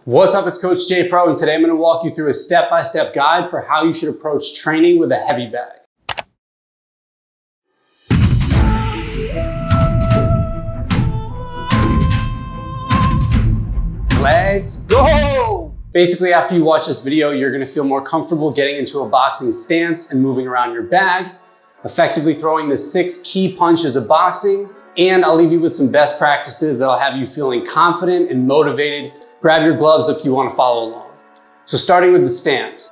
What's up, it's Coach Jpro, and today I'm going to walk you through a step-by-step guide for how you should approach training with a heavy bag. Let's go! Basically, after you watch this video, you're going to feel more comfortable getting into a boxing stance and moving around your bag, effectively throwing the 6 key punches of boxing, and I'll leave you with some best practices that'll have you feeling confident and motivated. Grab your gloves if you want to follow along. So starting with the stance.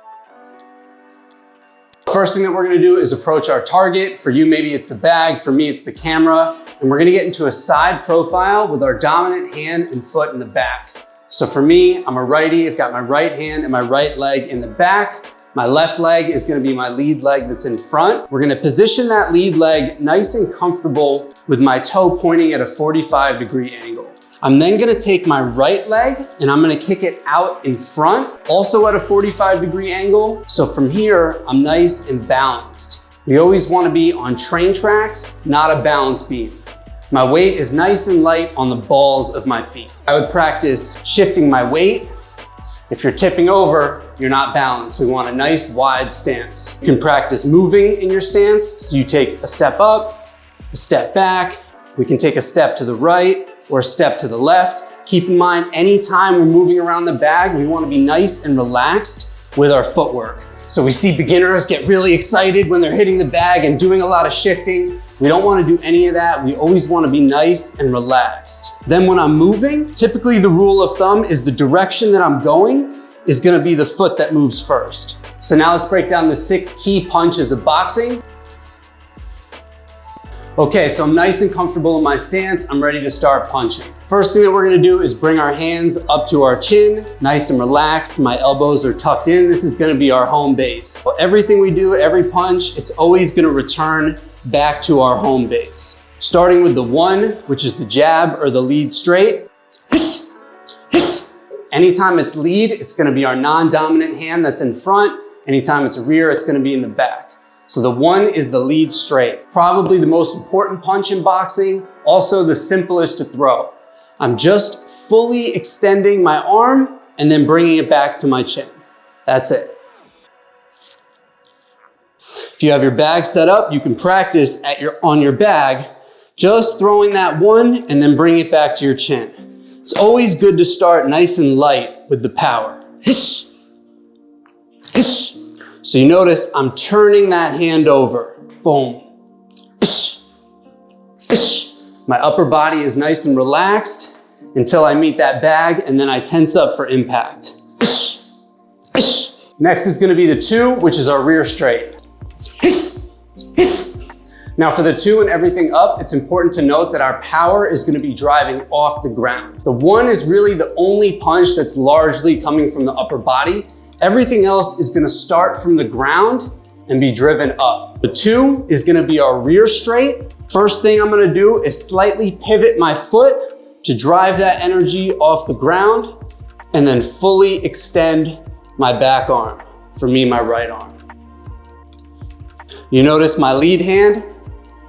First thing that we're going to do is approach our target. For you, maybe it's the bag. For me, it's the camera. And we're going to get into a side profile with our dominant hand and foot in the back. So for me, I'm a righty. I've got my right hand and my right leg in the back. My left leg is going to be my lead leg that's in front. We're going to position that lead leg nice and comfortable with my toe pointing at a 45-degree angle. I'm then gonna take my right leg and I'm gonna kick it out in front, also at a 45-degree angle. So from here, I'm nice and balanced. We always wanna be on train tracks, not a balance beam. My weight is nice and light on the balls of my feet. I would practice shifting my weight. If you're tipping over, you're not balanced. We want a nice wide stance. You can practice moving in your stance. So you take a step up, a step back. We can take a step to the right, or a step to the left. Keep in mind, anytime we're moving around the bag, we want to be nice and relaxed with our footwork. So we see beginners get really excited when they're hitting the bag and doing a lot of shifting. We don't want to do any of that. We always want to be nice and relaxed. Then when I'm moving, typically the rule of thumb is the direction that I'm going is going to be the foot that moves first. So now let's break down the 6 key punches of boxing. Okay, so I'm nice and comfortable in my stance. I'm ready to start punching. First thing that we're gonna do is bring our hands up to our chin, nice and relaxed. My elbows are tucked in. This is gonna be our home base. So everything we do, every punch, it's always gonna return back to our home base. Starting with the 1, which is the jab or the lead straight. Hiss, hiss. Anytime it's lead, it's gonna be our non-dominant hand that's in front. Anytime it's rear, it's gonna be in the back. So the 1 is the lead straight. Probably the most important punch in boxing, also the simplest to throw. I'm just fully extending my arm and then bringing it back to my chin. That's it. If you have your bag set up, you can practice on your bag, just throwing that 1 and then bring it back to your chin. It's always good to start nice and light with the power. Hish, hish. So you notice I'm turning that hand over. Boom. Ish. Ish. My upper body is nice and relaxed until I meet that bag, and then I tense up for impact. Ish. Ish. Next is gonna be the 2, which is our rear straight. Hiss. Hiss. Now for the 2 and everything up, it's important to note that our power is gonna be driving off the ground. The 1 is really the only punch that's largely coming from the upper body. Everything else is gonna start from the ground and be driven up. The 2 is gonna be our rear straight. First thing I'm gonna do is slightly pivot my foot to drive that energy off the ground and then fully extend my back arm. For me, my right arm. You notice my lead hand,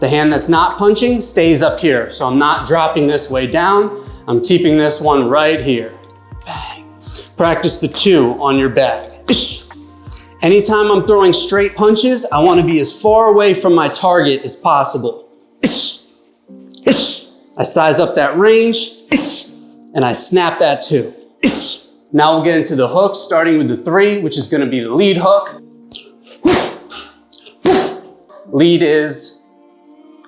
the hand that's not punching, stays up here. So I'm not dropping this way down. I'm keeping this one right here. Bang. Practice the 2 on your bag. Ish. Anytime I'm throwing straight punches, I want to be as far away from my target as possible. Ish. Ish. I size up that range. Ish. And I snap that 2. Ish. Now we'll get into the hooks, starting with the 3, which is going to be the lead hook. Lead is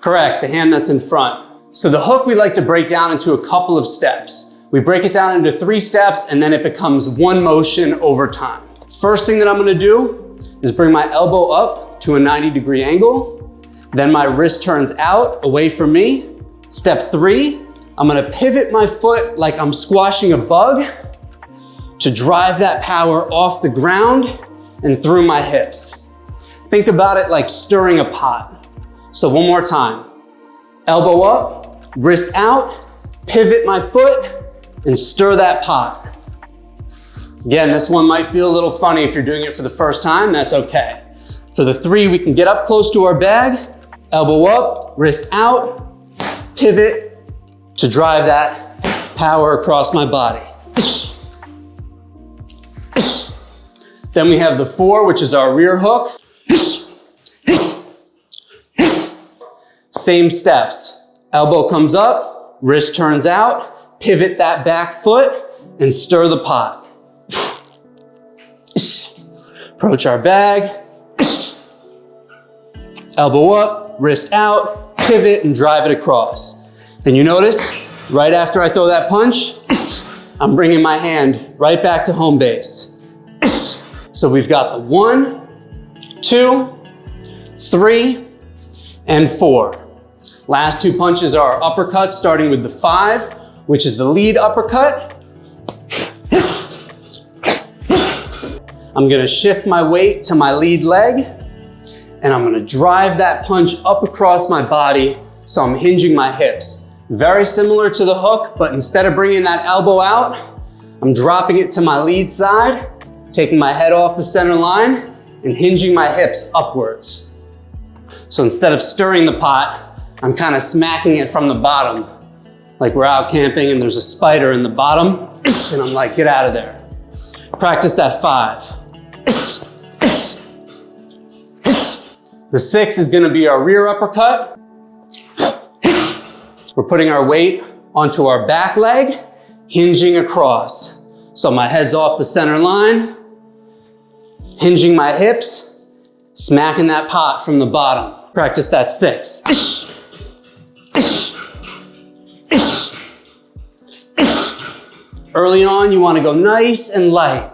correct, the hand that's in front. So the hook we like to break down into a couple of steps. We break it down into 3 steps and then it becomes one motion over time. First thing that I'm gonna do is bring my elbow up to a 90-degree angle. Then my wrist turns out away from me. Step 3, I'm gonna pivot my foot like I'm squashing a bug to drive that power off the ground and through my hips. Think about it like stirring a pot. So one more time. Elbow up, wrist out, pivot my foot, and stir that pot. Again, this one might feel a little funny if you're doing it for the first time, that's okay. For the 3, we can get up close to our bag, elbow up, wrist out, pivot to drive that power across my body. Then we have the 4, which is our rear hook. Same steps. Elbow comes up, wrist turns out, pivot that back foot, and stir the pot. Approach our bag. Elbow up, wrist out, pivot, and drive it across. And you notice, right after I throw that punch, I'm bringing my hand right back to home base. So we've got the 1, 2, 3, and 4. Last 2 punches are uppercuts, starting with the 5, which is the lead uppercut. I'm gonna shift my weight to my lead leg, and I'm gonna drive that punch up across my body so I'm hinging my hips. Very similar to the hook, but instead of bringing that elbow out, I'm dropping it to my lead side, taking my head off the center line, and hinging my hips upwards. So instead of stirring the pot, I'm kind of smacking it from the bottom. Like we're out camping and there's a spider in the bottom, and I'm like, get out of there. Practice that 5. The 6 is gonna be our rear uppercut. We're putting our weight onto our back leg, hinging across. So my head's off the center line, hinging my hips, smacking that pot from the bottom. Practice that 6. Early on, you want to go nice and light.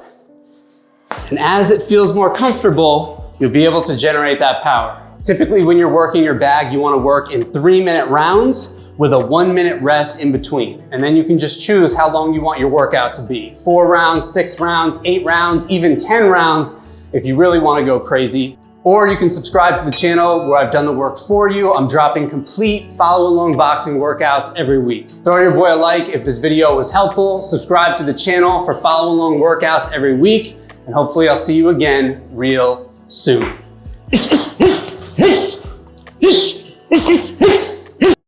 And as it feels more comfortable, you'll be able to generate that power. Typically, when you're working your bag, you want to work in 3-minute rounds with a 1-minute rest in between. And then you can just choose how long you want your workout to be. 4 rounds, 6 rounds, 8 rounds, even 10 rounds if you really want to go crazy. Or you can subscribe to the channel where I've done the work for you. I'm dropping complete follow-along boxing workouts every week. Throw your boy a like if this video was helpful. Subscribe to the channel for follow-along workouts every week. And hopefully I'll see you again real soon.